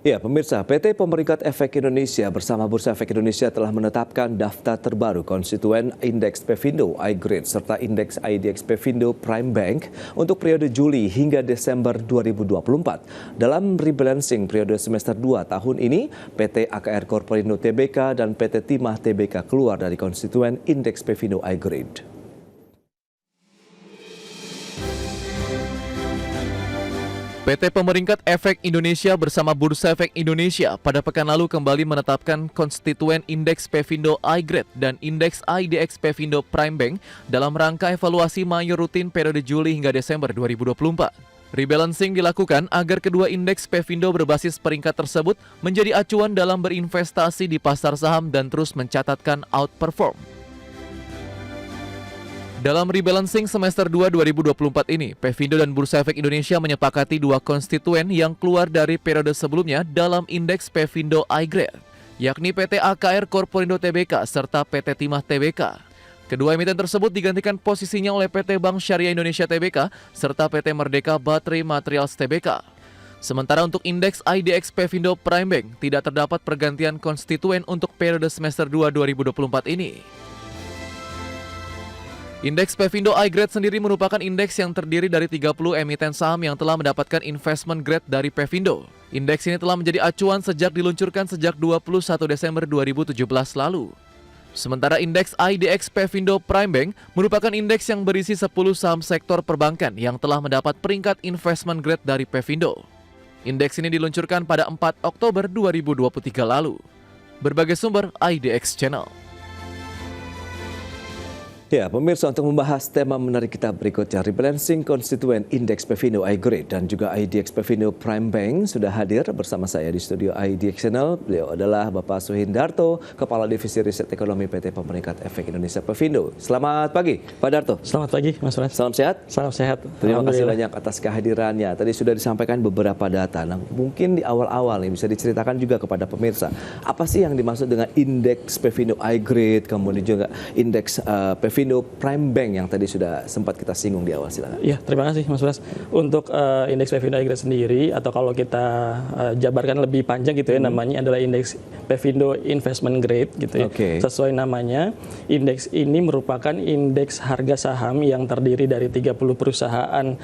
Ya, pemirsa, PT Pemeringkat Efek Indonesia bersama Bursa Efek Indonesia telah menetapkan daftar terbaru konstituen Indeks Pevindo iGrade serta Indeks IDX Pevindo Prime Bank untuk periode Juli hingga Desember 2024. Dalam rebalancing periode semester 2 tahun ini, PT AKR Corporindo Tbk dan PT Timah Tbk keluar dari konstituen Indeks Pevindo iGrade. PT Pemeringkat Efek Indonesia bersama Bursa Efek Indonesia pada pekan lalu kembali menetapkan konstituen Indeks Pevindo iGrade dan Indeks IDX Pevindo Prime Bank dalam rangka evaluasi mayor rutin periode Juli hingga Desember 2024. Rebalancing dilakukan agar kedua indeks Pevindo berbasis peringkat tersebut menjadi acuan dalam berinvestasi di pasar saham dan terus mencatatkan outperform. Dalam rebalancing semester 2 2024 ini, Pevindo dan Bursa Efek Indonesia menyepakati dua konstituen yang keluar dari periode sebelumnya dalam Indeks Pevindo iGrade, yakni PT AKR Corporindo Tbk serta PT Timah Tbk. Kedua emiten tersebut digantikan posisinya oleh PT Bank Syariah Indonesia Tbk serta PT Merdeka Battery Materials Tbk. Sementara untuk Indeks IDX Pevindo Prime Bank tidak terdapat pergantian konstituen untuk periode semester 2 2024 ini. Indeks Pevindo iGrade sendiri merupakan indeks yang terdiri dari 30 emiten saham yang telah mendapatkan investment grade dari Pevindo. Indeks ini telah menjadi acuan sejak diluncurkan sejak 21 Desember 2017 lalu. Sementara Indeks IDX Pevindo Prime Bank merupakan indeks yang berisi 10 saham sektor perbankan yang telah mendapat peringkat investment grade dari Pevindo. Indeks ini diluncurkan pada 4 Oktober 2023 lalu. Berbagai sumber IDX Channel. Ya, pemirsa, untuk membahas tema menarik kita berikutnya, rebalancing konstituen Indeks Pevindo iGrade dan juga IDX Pevindo Prime Bank sudah hadir bersama saya di studio IDX Channel. Beliau adalah Bapak Suhindarto, Kepala Divisi Riset Ekonomi PT Pemeringkat Efek Indonesia Pevindo. Selamat pagi, Pak Darto. Selamat pagi, Mas Ras. Salam sehat? Salam sehat. Terima kasih banyak atas kehadirannya. Tadi sudah disampaikan beberapa data. Nah, mungkin di awal-awal ini bisa diceritakan juga kepada pemirsa, apa sih yang dimaksud dengan Indeks Pevindo iGrade, kemudian juga Indeks Pevindo Prime Bank yang tadi sudah sempat kita singgung di awal, silakan. Ya, terima kasih Mas Bras. Untuk Indeks Pevindo iGrade sendiri, atau kalau kita jabarkan lebih panjang gitu ya, namanya adalah Indeks Pevindo Investment Grade gitu ya. Sesuai namanya, indeks ini merupakan indeks harga saham yang terdiri dari 30 perusahaan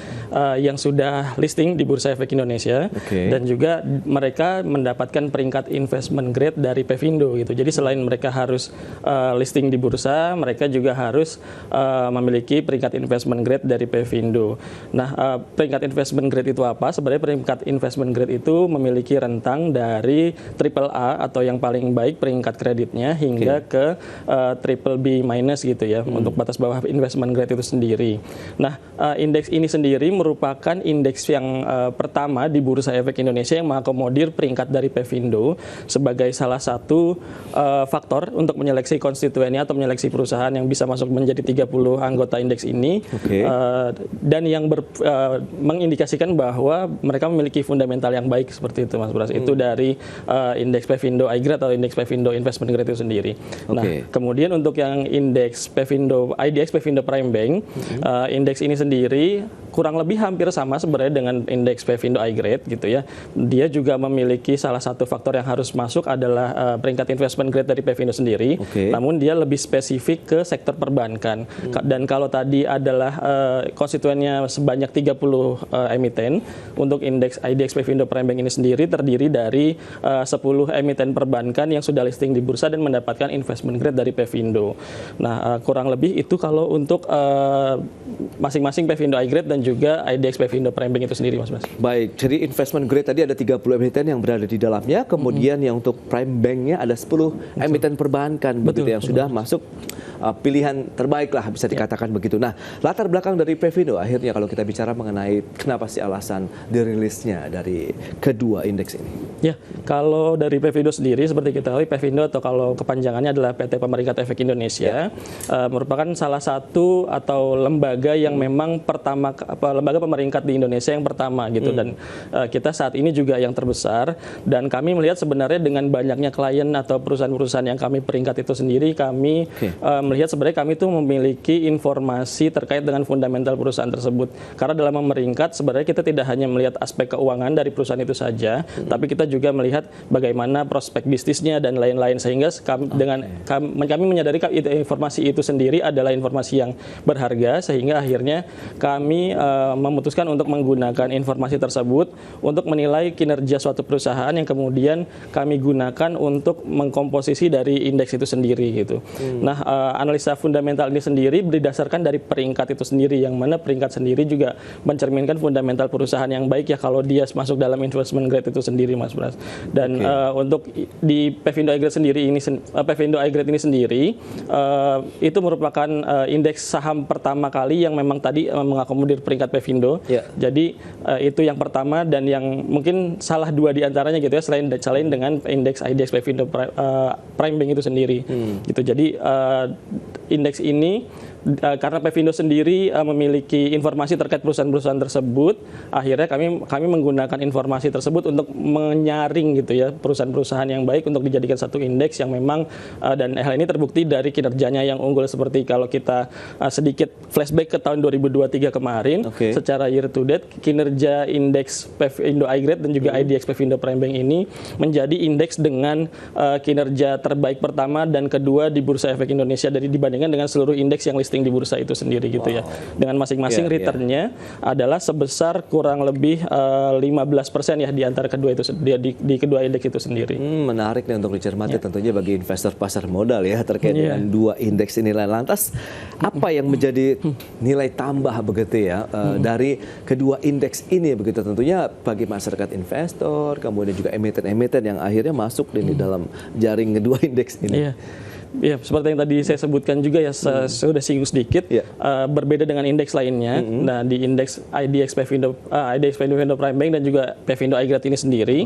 yang sudah listing di Bursa Efek Indonesia, dan juga mereka mendapatkan peringkat investment grade dari Pevindo gitu. Jadi selain mereka harus listing di bursa, mereka juga harus memiliki peringkat investment grade dari Pevindo. Nah, peringkat investment grade itu apa? Sebenarnya peringkat investment grade itu memiliki rentang dari AAA atau yang paling baik peringkat kreditnya hingga ke triple B minus gitu ya, untuk batas bawah investment grade itu sendiri. Nah, indeks ini sendiri merupakan indeks yang pertama di Bursa Efek Indonesia yang mengakomodir peringkat dari Pevindo sebagai salah satu faktor untuk menyeleksi konstituennya atau menyeleksi perusahaan yang bisa masuk menjadi 30 anggota indeks ini, dan yang mengindikasikan bahwa mereka memiliki fundamental yang baik seperti itu, Mas Bras. Itu dari indeks Pevindo iGrade atau indeks Pevindo Investment Grade itu sendiri. Nah, kemudian untuk yang indeks Pevindo IDX Pevindo Prime Bank, indeks ini sendiri kurang lebih hampir sama sebenarnya dengan indeks Pevindo iGrade gitu ya. Dia juga memiliki salah satu faktor yang harus masuk adalah peringkat investment grade dari Pevindo sendiri. Namun dia lebih spesifik ke sektor perbankan. Dan kalau tadi adalah konstituennya sebanyak 30 emiten, untuk indeks IDX Pevindo Prime Bank ini sendiri terdiri dari 10 emiten perbankan yang sudah listing di bursa dan mendapatkan investment grade dari Pevindo. Nah, kurang lebih itu kalau untuk masing-masing Pevindo iGrade dan juga IDX Pevindo Prime Bank itu sendiri, Mas Bas. Baik, jadi investment grade tadi ada 30 emiten yang berada di dalamnya, kemudian yang untuk Prime Bank-nya ada 10 emiten perbankan begitu yang sudah masuk pilihan terbaik lah, bisa dikatakan begitu. Nah, latar belakang dari Pevindo akhirnya kalau kita bicara mengenai kenapa sih alasan dirilisnya dari kedua indeks ini? Ya, kalau dari Pevindo sendiri seperti kita tahu, Pevindo atau kalau kepanjangannya adalah PT Pemeringkat Efek Indonesia, merupakan salah satu atau lembaga yang memang pertama, lembaga pemeringkat di Indonesia yang pertama gitu, dan kita saat ini juga yang terbesar, dan kami melihat sebenarnya dengan banyaknya klien atau perusahaan-perusahaan yang kami peringkat itu sendiri, kami melihat sebenarnya kami itu memiliki informasi terkait dengan fundamental perusahaan tersebut. Karena dalam memeringkat sebenarnya kita tidak hanya melihat aspek keuangan dari perusahaan itu saja, tapi kita juga melihat bagaimana prospek bisnisnya dan lain-lain, sehingga kami menyadari informasi itu sendiri adalah informasi yang berharga, sehingga akhirnya kami memutuskan untuk menggunakan informasi tersebut untuk menilai kinerja suatu perusahaan yang kemudian kami gunakan untuk mengkomposisi dari indeks itu sendiri gitu. Nah, analisa fundamental ini sendiri didasarkan dari peringkat itu sendiri, yang mana peringkat sendiri juga mencerminkan fundamental perusahaan yang baik ya kalau dia masuk dalam investment grade itu sendiri, Mas Bras. Dan untuk di Pevindo iGrade sendiri ini, Pevindo iGrade ini sendiri itu merupakan indeks saham pertama kali yang memang tadi mengakomodir peringkat Pevindo. Jadi itu yang pertama dan yang mungkin salah dua di antaranya gitu ya, selain dengan indeks IDX Pevindo Prime Bank itu sendiri. Gitu. Jadi indeks ini karena Pevindo sendiri memiliki informasi terkait perusahaan-perusahaan tersebut, akhirnya kami menggunakan informasi tersebut untuk menyaring gitu ya perusahaan-perusahaan yang baik untuk dijadikan satu indeks yang memang dan hal ini terbukti dari kinerjanya yang unggul. Seperti kalau kita sedikit flashback ke tahun 2023 kemarin, secara year to date kinerja indeks Pevindo iGrade dan juga IDX Pevindo Prime Bank ini menjadi indeks dengan kinerja terbaik pertama dan kedua di Bursa Efek Indonesia dibandingkan dengan seluruh indeks yang listing di bursa itu sendiri gitu ya. Dengan masing-masing returnnya adalah sebesar kurang lebih 15% ya di antara kedua itu di kedua indeks itu sendiri. Menarik nih untuk dicermati tentunya bagi investor pasar modal ya terkait dengan dua indeks ini. Lantas apa yang menjadi nilai tambah begitu ya dari kedua indeks ini begitu, tentunya bagi masyarakat investor kemudian juga emiten-emiten yang akhirnya masuk di dalam jaring kedua indeks ini. Ya, seperti yang tadi saya sebutkan juga ya, sudah singgung sedikit, berbeda dengan indeks lainnya. Nah, di indeks IDX Pevindo Prime Bank dan juga Pevindo iGrade ini sendiri,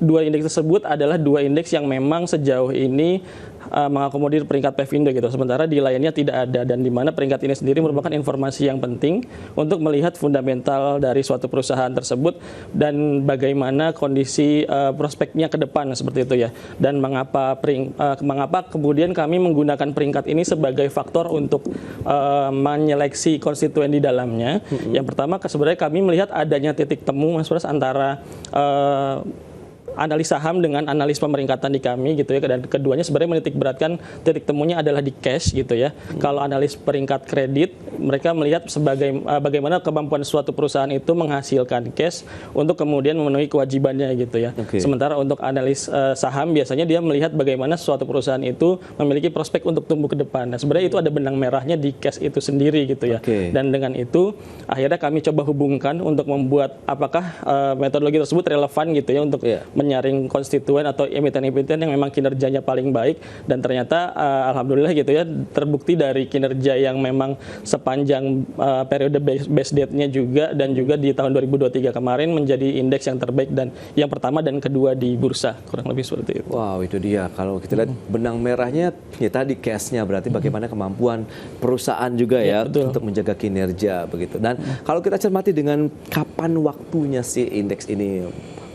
dua indeks tersebut adalah dua indeks yang memang sejauh ini mengakomodir peringkat Pevindo gitu. Sementara di lainnya tidak ada, dan di mana peringkat ini sendiri merupakan informasi yang penting untuk melihat fundamental dari suatu perusahaan tersebut dan bagaimana kondisi prospeknya ke depan seperti itu ya. Dan mengapa kemudian kami menggunakan peringkat ini sebagai faktor untuk menyeleksi konstituen di dalamnya. Yang pertama sebenarnya kami melihat adanya titik temu Mas Pras antara analis saham dengan analis pemeringkatan di kami gitu ya, dan keduanya sebenarnya menitik beratkan titik temunya adalah di cash gitu ya. Kalau analis peringkat kredit mereka melihat bagaimana kemampuan suatu perusahaan itu menghasilkan cash untuk kemudian memenuhi kewajibannya gitu ya. Sementara untuk analis saham biasanya dia melihat bagaimana suatu perusahaan itu memiliki prospek untuk tumbuh ke depan. Nah, sebenarnya itu ada benang merahnya di cash itu sendiri gitu ya. Dan dengan itu akhirnya kami coba hubungkan untuk membuat apakah metodologi tersebut relevan gitu ya untuk menyaring konstituen atau emiten-emiten yang memang kinerjanya paling baik, dan ternyata alhamdulillah gitu ya terbukti dari kinerja yang memang sepanjang periode base date-nya juga, dan juga di tahun 2023 kemarin menjadi indeks yang terbaik dan yang pertama dan kedua di bursa, kurang lebih seperti itu. Wow, itu dia. Kalau kita lihat benang merahnya ya tadi cash-nya, berarti bagaimana kemampuan perusahaan juga ya untuk menjaga kinerja begitu. Dan kalau kita cermati dengan kapan waktunya si indeks ini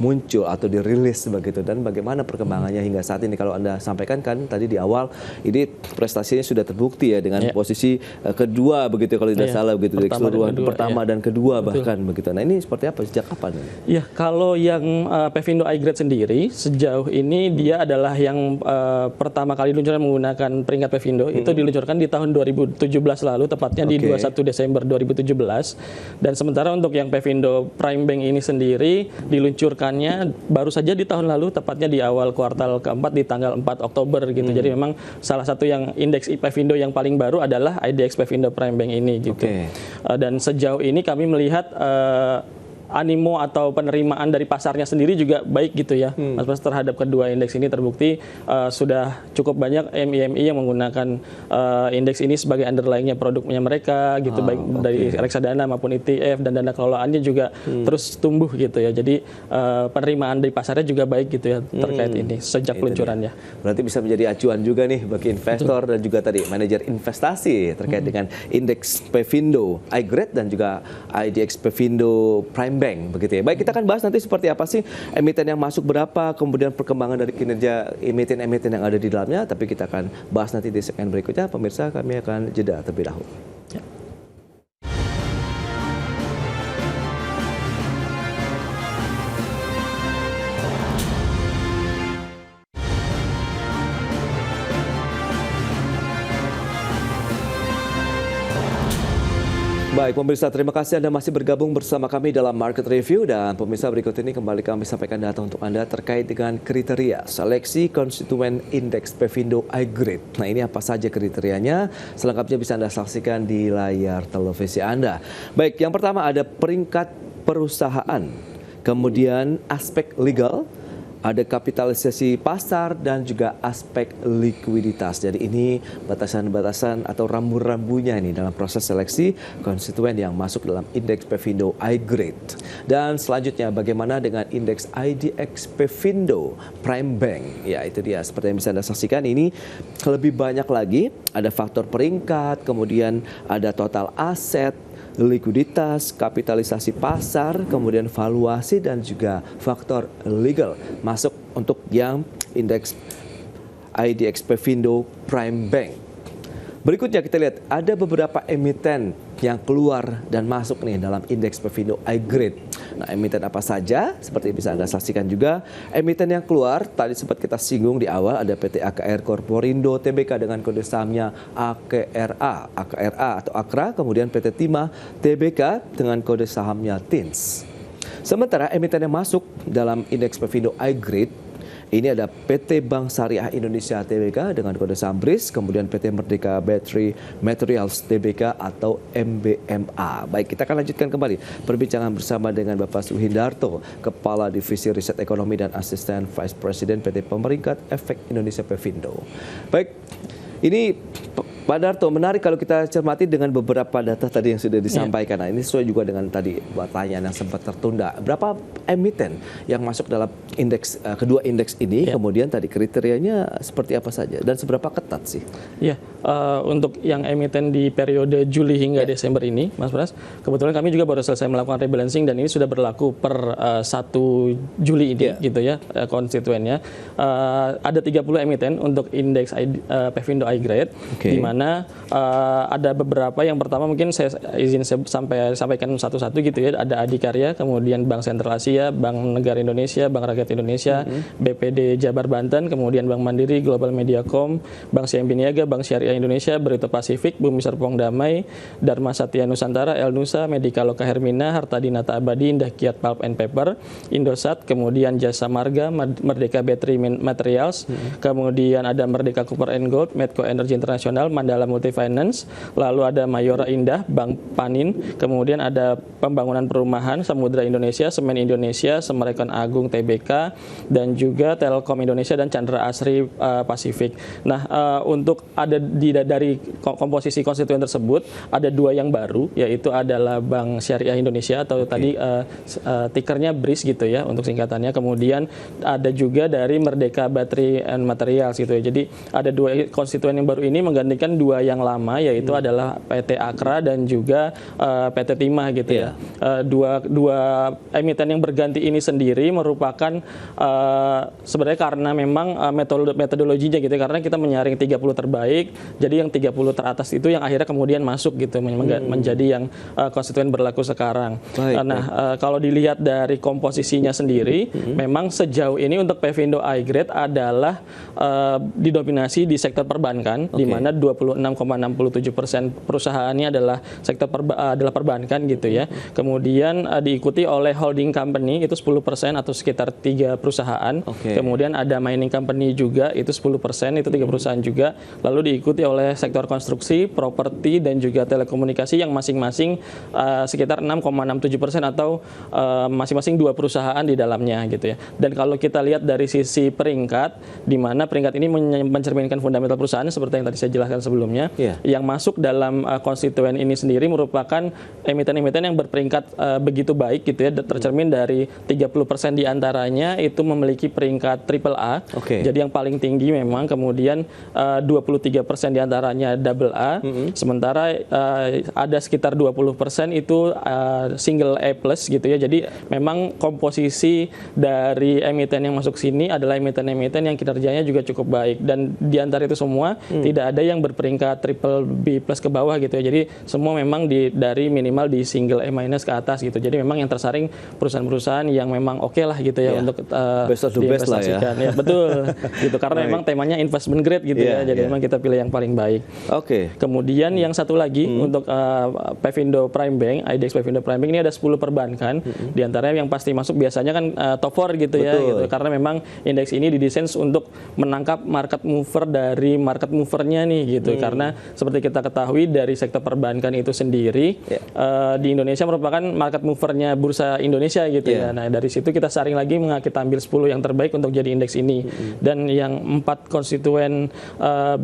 muncul atau dirilis begitu, dan bagaimana perkembangannya hingga saat ini. Kalau Anda sampaikan kan tadi di awal ini prestasinya sudah terbukti ya dengan posisi kedua begitu kalau tidak salah begitu, dari keseluruhan pertama dan kedua bahkan begitu. Nah, ini seperti apa, sejak kapan? Ya, kalau yang Pevindo iGrade sendiri sejauh ini dia adalah yang pertama kali diluncurkan menggunakan peringkat Pevindo. Itu diluncurkan di tahun 2017 lalu, tepatnya di 21 Desember 2017. Dan sementara untuk yang Pevindo Prime Bank ini sendiri diluncurkan baru saja di tahun lalu, tepatnya di awal kuartal keempat di tanggal 4 Oktober gitu. Jadi memang salah satu yang indeks Pevindo yang paling baru adalah IDX Pevindo Prime Bank ini gitu. Dan sejauh ini kami melihat animo atau penerimaan dari pasarnya sendiri juga baik gitu ya, Mas Bas, terhadap kedua indeks ini. Terbukti sudah cukup banyak MIMI yang menggunakan indeks ini sebagai underlying-nya produknya mereka gitu, baik dari reksadana maupun ETF, dan dana kelolaannya juga terus tumbuh gitu ya. Jadi penerimaan dari pasarnya juga baik gitu ya terkait ini sejak peluncurannya. Berarti bisa menjadi acuan juga nih bagi investor dan juga tadi manajer investasi terkait dengan indeks Pevindo iGrade dan juga IDX Pevindo Prime Bank begitu ya. Baik, kita akan bahas nanti seperti apa sih emiten yang masuk berapa, kemudian perkembangan dari kinerja emiten-emiten yang ada di dalamnya, tapi kita akan bahas nanti di segmen berikutnya. Pemirsa, kami akan jeda terlebih dahulu. Ya. Baik, pemirsa, terima kasih Anda masih bergabung bersama kami dalam Market Review, dan pemirsa, berikut ini kembali kami sampaikan data untuk Anda terkait dengan kriteria seleksi konstituen indeks Pevindo iGrid. Nah, ini apa saja kriterianya? Selengkapnya bisa Anda saksikan di layar televisi Anda. Baik, yang pertama ada peringkat perusahaan, kemudian aspek legal, ada kapitalisasi pasar, dan juga aspek likuiditas. Jadi ini batasan-batasan atau rambu-rambunya ini dalam proses seleksi konstituen yang masuk dalam indeks Pevindo iGrid. Dan selanjutnya bagaimana dengan indeks IDX Pevindo Prime Bank? Ya, itu dia seperti yang bisa Anda saksikan, ini lebih banyak lagi, ada faktor peringkat, kemudian ada total aset, likuiditas, kapitalisasi pasar, kemudian valuasi, dan juga faktor legal masuk untuk yang indeks IDX Pevindo Prime Bank. Berikutnya kita lihat ada beberapa emiten yang keluar dan masuk nih dalam indeks Pevindo iGrid. Nah, emiten apa saja? Seperti bisa Anda saksikan juga, emiten yang keluar tadi sempat kita singgung di awal, ada PT AKR Corporindo Tbk dengan kode sahamnya AKRA atau AKRA, kemudian PT Timah Tbk dengan kode sahamnya TINS. Sementara emiten yang masuk dalam indeks Pevindo iGrid ini ada PT Bank Syariah Indonesia Tbk dengan kode saham BRIS, kemudian PT Merdeka Battery Materials Tbk atau MBMA. Baik, kita akan lanjutkan kembali perbincangan bersama dengan Bapak Suhindarto, Kepala Divisi Riset Ekonomi dan Asisten Vice President PT Pemeringkat Efek Indonesia Pevindo. Baik, ini Pak Darto, menarik kalau kita cermati dengan beberapa data tadi yang sudah disampaikan. Nah, ini sesuai juga dengan tadi pertanyaan yang sempat tertunda. Berapa emiten yang masuk dalam indeks kedua indeks ini? Kemudian tadi kriterianya seperti apa saja dan seberapa ketat sih? Ya, untuk yang emiten di periode Juli hingga Desember ini, Mas Pras, kebetulan kami juga baru selesai melakukan rebalancing dan ini sudah berlaku per 1 Juli ini, gitu ya, konstituennya. Ada 30 emiten untuk indeks Pevindo iGrid, di mana ada beberapa. Yang pertama mungkin saya izin sampaikan satu-satu gitu ya. Ada Adikarya, kemudian Bank Sentral Asia, Bank Negara Indonesia, Bank Rakyat Indonesia, BPD Jabar Banten, kemudian Bank Mandiri, Global Mediacom, Bank CIMB Niaga, Bank Syariah Indonesia, Berita Pasifik, Bumi Serpong Damai, Dharma Satya Nusantara, El Nusa, Medika Loka Hermina, Harta Dinata Abadi, Indah Kiat Pulp and Paper, Indosat, kemudian Jasa Marga, Merdeka Battery Materials, kemudian ada Merdeka Copper and Gold, Medco Energy Internasional, Mandala Multifinance, lalu ada Mayora Indah, Bank Panin, kemudian ada Pembangunan Perumahan, Samudra Indonesia, Semen Indonesia, Semerekan Agung Tbk, dan juga Telkom Indonesia dan Chandra Asri Pasifik. Nah, untuk ada dari komposisi konstituen tersebut ada 2 yang baru, yaitu adalah Bank Syariah Indonesia atau tadi tikernya BRIS gitu ya untuk singkatannya. Kemudian ada juga dari Merdeka Battery and Materials gitu ya. Jadi ada 2 konstituen yang baru ini menggantikan 2 yang lama, yaitu adalah PT AKRA dan juga PT Timah gitu ya. Dua emiten yang berganti ini sendiri merupakan sebenarnya karena memang metodologinya gitu ya, karena kita menyaring 30 terbaik, jadi yang 30 teratas itu yang akhirnya kemudian masuk gitu menjadi yang konstituen berlaku sekarang. Nah, kalau dilihat dari komposisinya sendiri, memang sejauh ini untuk Pevindo iGrid adalah didominasi di sektor perbankan, di mana 26,67% perusahaannya adalah sektor adalah perbankan gitu ya. Kemudian diikuti oleh holding company itu 10% atau sekitar 3 perusahaan. Kemudian ada mining company juga itu 10%, itu 3 perusahaan juga. Lalu diikuti oleh sektor konstruksi, properti, dan juga telekomunikasi yang masing-masing sekitar 6,67% atau masing-masing 2 perusahaan di dalamnya gitu ya. Dan kalau kita lihat dari sisi peringkat, di mana peringkat ini mencerminkan fundamental perusahaan seperti yang tadi saya jelaskan sebelumnya. Yang masuk dalam konstituen ini sendiri merupakan emiten-emiten yang berperingkat begitu baik gitu ya, tercermin dari 30% diantaranya itu memiliki peringkat AAA. Jadi yang paling tinggi memang, kemudian 23% diantaranya AA, sementara ada sekitar 20% itu single A+ gitu ya. Jadi memang komposisi dari emiten yang masuk sini adalah emiten-emiten yang kinerjanya juga cukup baik, dan di antara itu semua tidak ada yang berperingkat triple B+ ke bawah gitu ya. Jadi semua memang dari minimal di single A- ke atas gitu. Jadi memang yang tersaring perusahaan-perusahaan yang memang oke lah gitu ya untuk diinvestasikan. Ya, betul gitu, karena memang temanya investment grade gitu ya. Jadi memang kita pilih yang paling baik. Kemudian yang satu lagi untuk Pevindo Prime Bank, IDX Pevindo Prime Bank ini ada 10 perbankan. Di antaranya yang pasti masuk biasanya kan top 4 gitu ya gitu. Karena memang indeks ini didesain untuk menangkap market mover dari market movernya nih gitu. Karena seperti kita ketahui dari sektor perbankan itu sendiri di Indonesia merupakan market movernya Bursa Indonesia gitu ya. Nah, dari situ kita saring lagi kita ambil 10 yang terbaik untuk jadi indeks ini. Dan yang 4 konstituen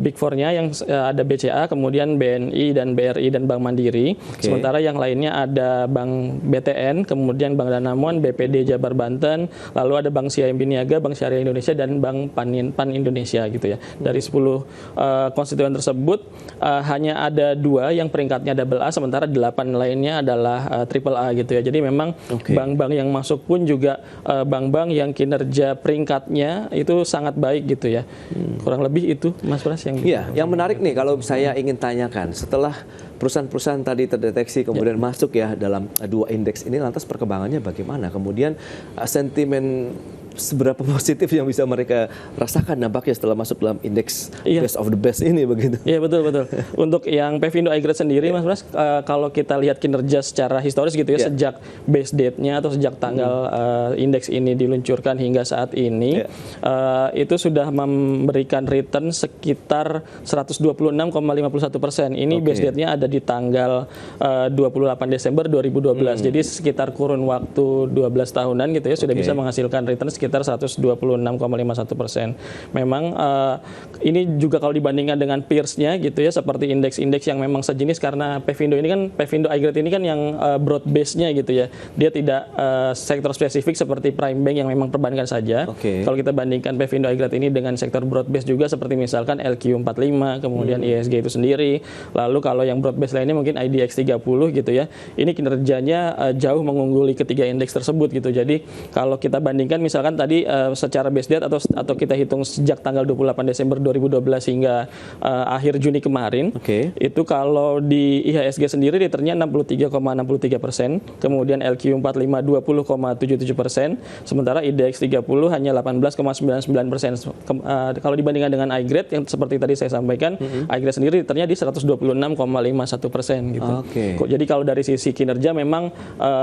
Big Four-nya yang ada BCA, kemudian BNI dan BRI dan Bank Mandiri. Sementara yang lainnya ada Bank BTN, kemudian Bank Danamon, BPD Jabar Banten, lalu ada Bank CIMB Niaga, Bank Syariah Indonesia, dan Bank Pan Indonesia gitu ya. Dari 10 konstituen tersebut hanya ada 2 yang peringkatnya AA, sementara 8 lainnya adalah AAA gitu ya. Jadi memang bank-bank yang masuk pun juga bank-bank yang kinerja peringkatnya itu sangat baik gitu ya. Kurang lebih itu Mas Pras yang yang menarik nih kalau saya ingin tanyakan, setelah perusahaan-perusahaan tadi terdeteksi kemudian masuk ya dalam 2 indeks ini, lantas perkembangannya bagaimana? Kemudian sentimen seberapa positif yang bisa mereka rasakan nampaknya setelah masuk dalam indeks best of the best ini begitu? Iya, betul. Untuk yang Pevindo iGrade sendiri Mas Pras, kalau kita lihat kinerja secara historis gitu ya, sejak base date-nya atau sejak tanggal indeks ini diluncurkan hingga saat ini, itu sudah memberikan return sekitar 126,51%. Ini base date-nya ada di tanggal 28 Desember 2012. Jadi sekitar kurun waktu 12 tahunan gitu ya, sudah bisa menghasilkan return sekitar 126,51%. Memang ini juga kalau dibandingkan dengan peers-nya gitu ya, seperti indeks-indeks yang memang sejenis, karena Pevindo ini kan, Pevindo iGrade ini kan yang broad base-nya gitu ya. Dia tidak sektor spesifik seperti Prime Bank yang memang perbankan saja. Kalau kita bandingkan Pevindo iGrade ini dengan sektor broad base juga, seperti misalkan LQ45, kemudian ISG itu sendiri. Lalu kalau yang broad base lainnya mungkin IDX 30 gitu ya. Ini kinerjanya jauh mengungguli ketiga indeks tersebut gitu. Jadi kalau kita bandingkan misalkan tadi secara base date atau kita hitung sejak tanggal 28 Desember 2012 hingga akhir Juni kemarin, itu kalau di IHSG sendiri returnnya 63,63%, kemudian LQ45 20,77%, sementara IDX 30 hanya 18,99%. Kalau dibandingkan dengan iGrade yang seperti tadi saya sampaikan, iGrade sendiri returnnya di 126,51% gitu. Jadi kalau dari sisi kinerja memang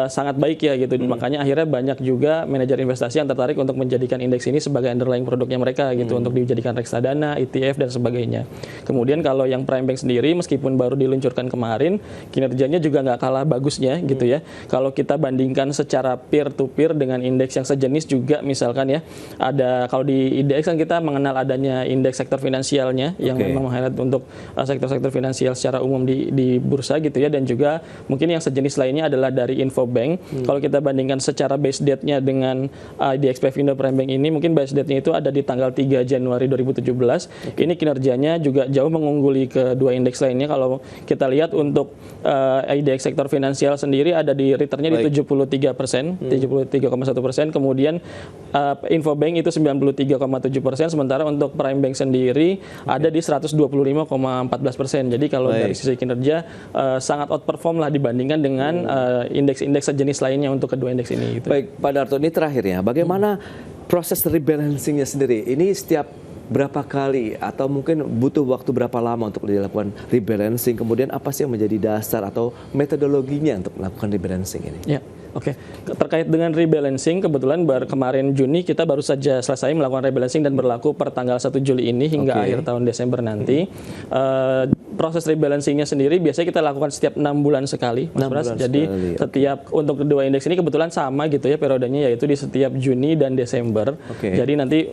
sangat baik ya gitu. Makanya akhirnya banyak juga manajer investasi yang tertarik untuk menjadikan indeks ini sebagai underlying produknya mereka gitu, untuk dijadikan reksadana, ETF dan sebagainya. Kemudian kalau yang Prime Bank sendiri, meskipun baru diluncurkan kemarin, kinerjanya juga nggak kalah bagusnya gitu ya. Kalau kita bandingkan secara peer to peer dengan indeks yang sejenis juga, misalkan ya, ada kalau di IDX kan kita mengenal adanya indeks sektor finansialnya yang memang meng-highlight untuk sektor-sektor finansial secara umum di bursa gitu ya, dan juga mungkin yang sejenis lainnya adalah dari Infobank. Kalau kita bandingkan secara base date-nya dengan IDX Pevindo Prime Bank ini, mungkin base date-nya itu ada di tanggal 3 Januari 2017. Ini kinerjanya juga jauh mengungguli kedua indeks lainnya. Kalau kita lihat untuk IDX sektor finansial sendiri ada di return-nya di 73%, 73,1%. Kemudian Infobank itu 93,7%, sementara untuk Prime Bank sendiri ada di 125,14%. Jadi kalau dari sisi kinerja sangat outperform lah dibandingkan dengan indeks-indeks sejenis lainnya untuk kedua indeks ini gitu. Baik, Pak Darto, ini terakhir ya, bagaimana proses rebalancing-nya sendiri? Ini setiap berapa kali atau mungkin butuh waktu berapa lama untuk dilakukan rebalancing? Kemudian apa sih yang menjadi dasar atau metodologinya untuk melakukan rebalancing ini? Ya, Oke, terkait dengan rebalancing, kebetulan kemarin Juni kita baru saja selesai melakukan rebalancing dan berlaku per tanggal 1 Juli ini hingga akhir tahun Desember nanti. Proses rebalancingnya sendiri biasanya kita lakukan setiap 6 bulan sekali, Mas Pras. Jadi setiap untuk kedua indeks ini kebetulan sama gitu ya periodenya, yaitu di setiap Juni dan Desember. Jadi nanti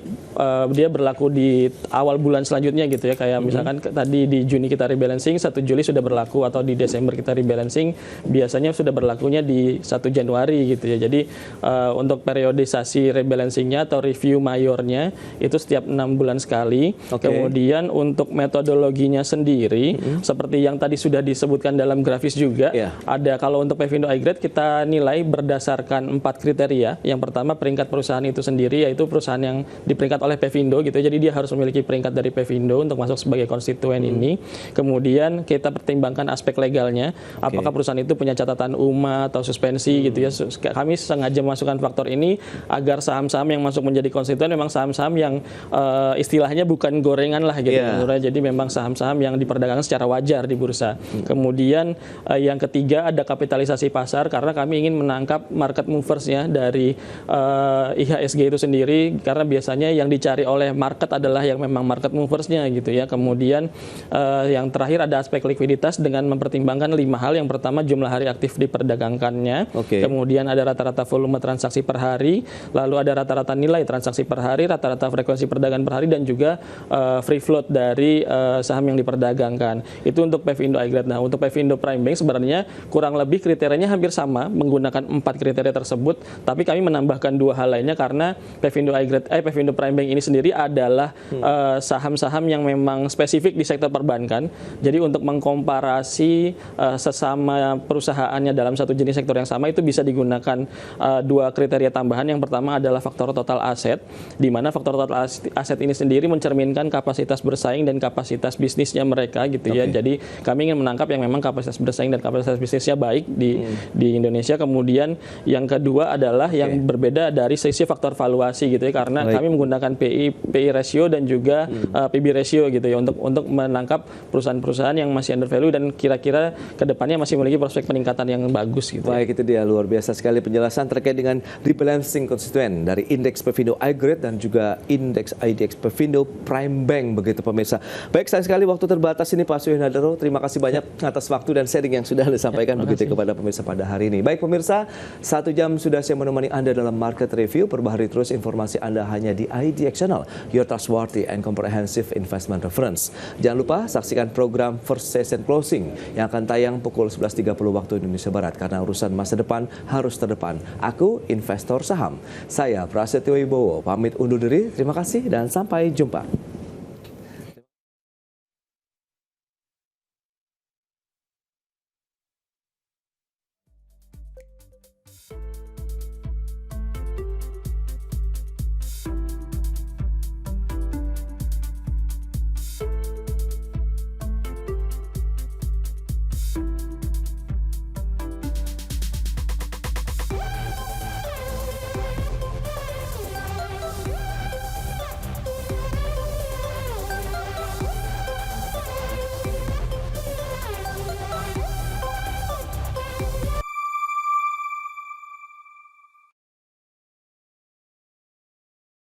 dia berlaku di awal bulan selanjutnya gitu ya, kayak misalkan tadi di Juni kita rebalancing, 1 Juli sudah berlaku, atau di Desember kita rebalancing, biasanya sudah berlakunya di 1 Januari gitu ya. Jadi untuk periodisasi rebalancingnya atau review mayornya itu setiap 6 bulan sekali. Kemudian untuk metodologinya sendiri, seperti yang tadi sudah disebutkan dalam grafis juga, ada kalau untuk Pevindo iGrade kita nilai berdasarkan 4 kriteria. Yang pertama peringkat perusahaan itu sendiri, yaitu perusahaan yang diperingkat oleh Pevindo gitu. Jadi dia harus memiliki peringkat dari Pevindo untuk masuk sebagai konstituen ini. Kemudian kita pertimbangkan aspek legalnya, apakah perusahaan itu punya catatan UMA atau suspensi gitu ya. Kami sengaja masukkan faktor ini agar saham-saham yang masuk menjadi konstituen memang saham-saham yang istilahnya bukan gorengan lah gitu. Jadi memang saham-saham yang diperdagangkan secara wajar di bursa. Kemudian yang ketiga ada kapitalisasi pasar, karena kami ingin menangkap market moversnya dari IHSG itu sendiri, karena biasanya yang dicari oleh market adalah yang memang market moversnya gitu ya. Kemudian yang terakhir ada aspek likuiditas dengan mempertimbangkan 5 hal. Yang pertama jumlah hari aktif diperdagangkannya, kemudian ada rata-rata volume transaksi per hari, lalu ada rata-rata nilai transaksi per hari, rata-rata frekuensi perdagangan per hari, dan juga free float dari saham yang diperdagangkan. Itu untuk Pevindo iGrade. Nah, untuk Pevindo Prime Bank sebenarnya kurang lebih kriterianya hampir sama, menggunakan 4 kriteria tersebut, tapi kami menambahkan 2 hal lainnya karena Pevindo Prime Bank ini sendiri adalah saham-saham yang memang spesifik di sektor perbankan. Jadi untuk mengkomparasi sesama perusahaannya dalam satu jenis sektor yang sama itu bisa digunakan 2 kriteria tambahan. Yang pertama adalah faktor total aset, di mana faktor total aset ini sendiri mencerminkan kapasitas bersaing dan kapasitas bisnisnya mereka gitu ya. Jadi kami ingin menangkap yang memang kapasitas bersaing dan kapasitas bisnisnya baik di Indonesia. Kemudian yang kedua adalah yang berbeda dari sisi faktor valuasi gitu ya, karena kami menggunakan PI ratio dan juga PB ratio gitu ya untuk menangkap perusahaan-perusahaan yang masih under value dan kira-kira kedepannya masih memiliki prospek peningkatan yang bagus gitu. Baik, itu dia luar biasa sekali penjelasan terkait dengan rebalancing konstituen dari indeks Pevindo iGrade dan juga indeks IDX Pevindo Prime Bank begitu pemirsa. Baik, sayang sekali waktu terbatas ini Pak Suhendro. Terima kasih banyak atas waktu dan sharing yang sudah disampaikan begitu kepada pemirsa pada hari ini. Baik pemirsa, 1 jam sudah saya menemani Anda dalam Market Review. Perbaharui terus informasi Anda hanya di IDX Channel, your trustworthy and comprehensive investment reference. Jangan lupa saksikan program First Session Closing yang akan tayang pukul 11.30 waktu Indonesia Barat, karena urusan masa depan harus terdepan. Aku investor saham. Saya Prasetyo Wibowo pamit undur diri. Terima kasih dan sampai jumpa.